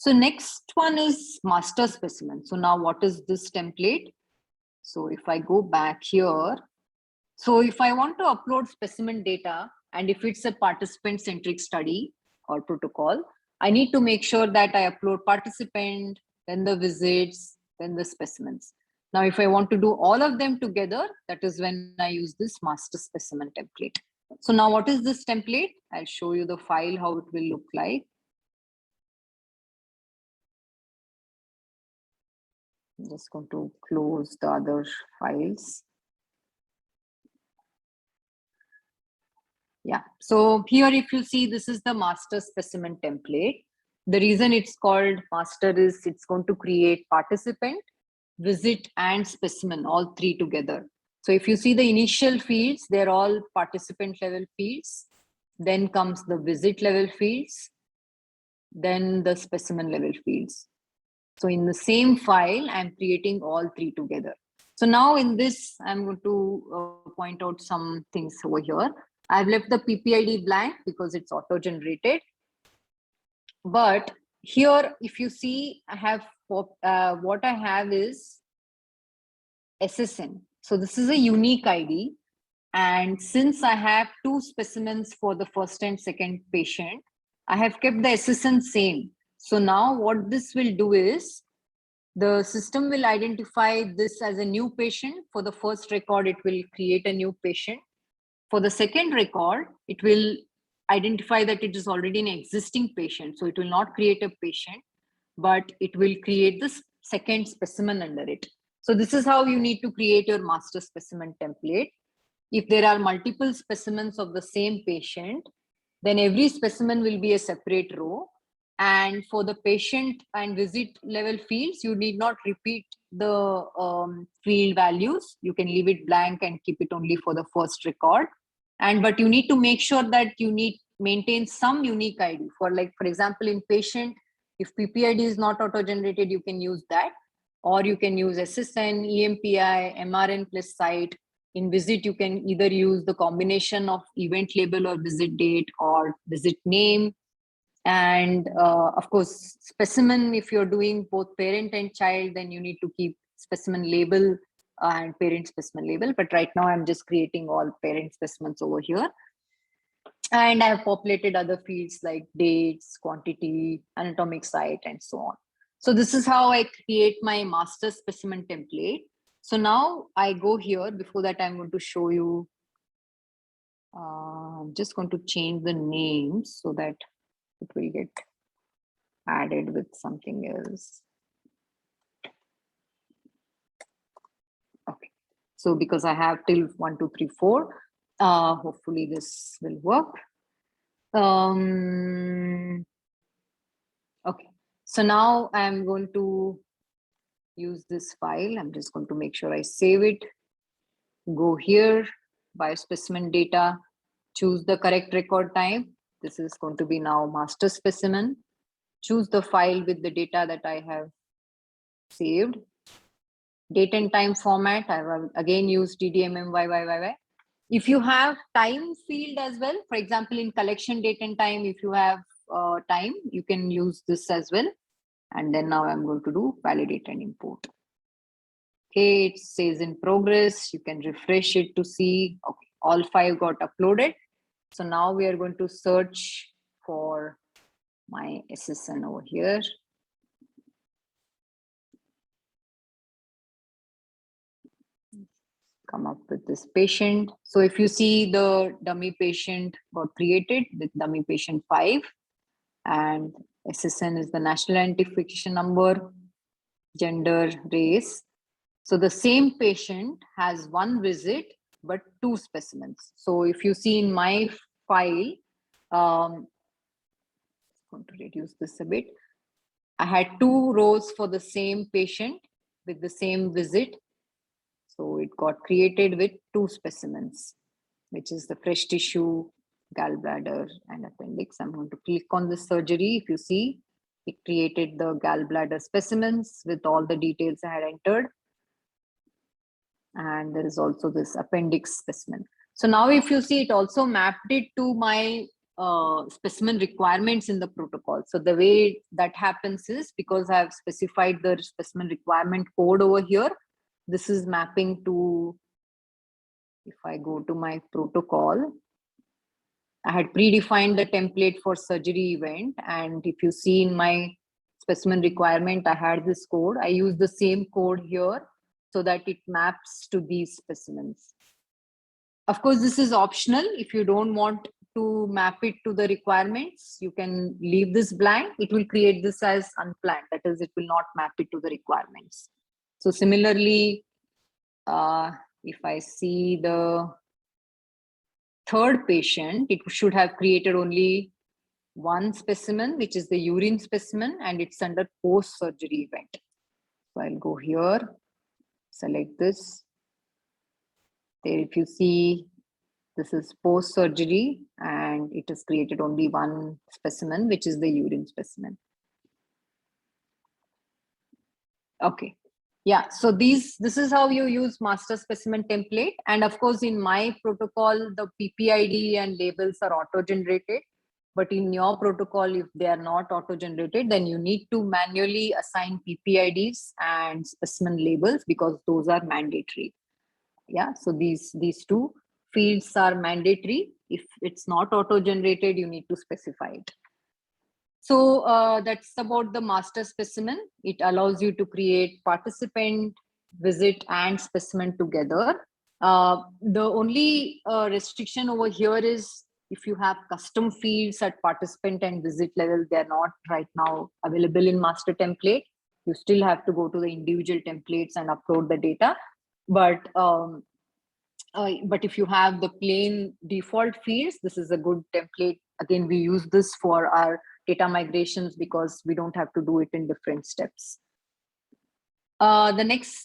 So next one is master specimen. So now what is this template? So if I go back here, so if I want to upload specimen data, and if it's a participant-centric study or protocol, I need to make sure that I upload participant, then the visits, then the specimens. Now, if I want to do all of them together, that is when I use this master specimen template. So now what is this template? I'll show you the file, how it will look like. I'm just going to close the other files. Yeah, so here if you see, this is the master specimen template. The reason it's called master is it's going to create participant, visit, and specimen, all three together. So if you see the initial fields, they're all participant level fields. Then comes the visit level fields, then the specimen level fields. So in the same file, I'm creating all three together. So now in this, I'm going to point out some things over here. I've left the PPID blank because it's auto-generated. But here, if you see, I have what I have is SSN. So this is a unique ID. And since I have two specimens for the first and second patient, I have kept the SSN same. So now what this will do is, the system will identify this as a new patient. For the first record, it will create a new patient. For the second record, it will identify that it is already an existing patient. So it will not create a patient, but it will create this second specimen under it. So this is how you need to create your master specimen template. If there are multiple specimens of the same patient, then every specimen will be a separate row. And for the patient and visit level fields, you need not repeat the field values. You can leave it blank and keep it only for the first record. But you need to make sure that you maintain some unique ID. For example, in patient, if PPID is not auto-generated, you can use that. Or you can use SSN, EMPI, MRN plus site. In visit, you can either use the combination of event label or visit date or visit name. And of course, specimen, if you're doing both parent and child, then you need to keep specimen label and parent specimen label. But right now I'm just creating all parent specimens over here. And I have populated other fields like dates, quantity, anatomic site, and so on. So this is how I create my master specimen template. So now I go here. Before that, I'm going to show you, I'm just going to change the names so that it will get added with something else. Okay, so because I have till 1, 2, 3, 4, hopefully this will work. Okay, so now I'm going to use this file. I'm just going to make sure I save it. Go here, biospecimen data, choose the correct record type. This is going to be now master specimen. Choose the file with the data that I have saved. Date and time format, I have again used DDMMYYYY. If you have time field as well, for example, in collection date and time, if you have time, you can use this as well. And then now I'm going to do validate and import. Okay, it says in progress. You can refresh it to see, okay, all 5 got uploaded. So now we are going to search for my SSN over here. Come up with this patient. So if you see, the dummy patient got created with dummy patient 5, and SSN is the national identification number, gender, race. So the same patient has 1 visit, but 2 specimens. So if you see in my file, I'm going to reduce this a bit. I had 2 rows for the same patient with the same visit. So it got created with 2 specimens, which is the fresh tissue, gallbladder, and appendix. I'm going to click on the surgery. If you see, it created the gallbladder specimens with all the details I had entered. And there is also this appendix specimen. So now if you see, it also mapped it to my specimen requirements in the protocol. So the way that happens is, because I have specified the specimen requirement code over here, this is mapping to, if I go to my protocol, I had predefined the template for surgery event. And if you see in my specimen requirement, I had this code. I use the same code here so that it maps to these specimens. Of course, this is optional. If you don't want to map it to the requirements, you can leave this blank. It will create this as unplanned. That is, it will not map it to the requirements. So similarly, if I see the third patient, it should have created only one specimen, which is the urine specimen, and it's under post-surgery event. So I'll go here, select this. There, if you see, this is post-surgery, and it has created only one specimen, which is the urine specimen. Okay. Yeah, so this is how you use master specimen template. And of course, in my protocol, the PPID and labels are auto-generated. But in your protocol, if they are not auto-generated, then you need to manually assign PPIDs and specimen labels, because those are mandatory. Yeah, so these two fields are mandatory. If it's not auto-generated, you need to specify it. So that's about the master specimen. It allows you to create participant, visit, and specimen together. The only restriction over here is, if you have custom fields at participant and visit level, they're not right now available in master template. You still have to go to the individual templates and upload the data. But if you have the plain default fields, this is a good template. Again, we use this for our data migrations because we don't have to do it in different steps. The next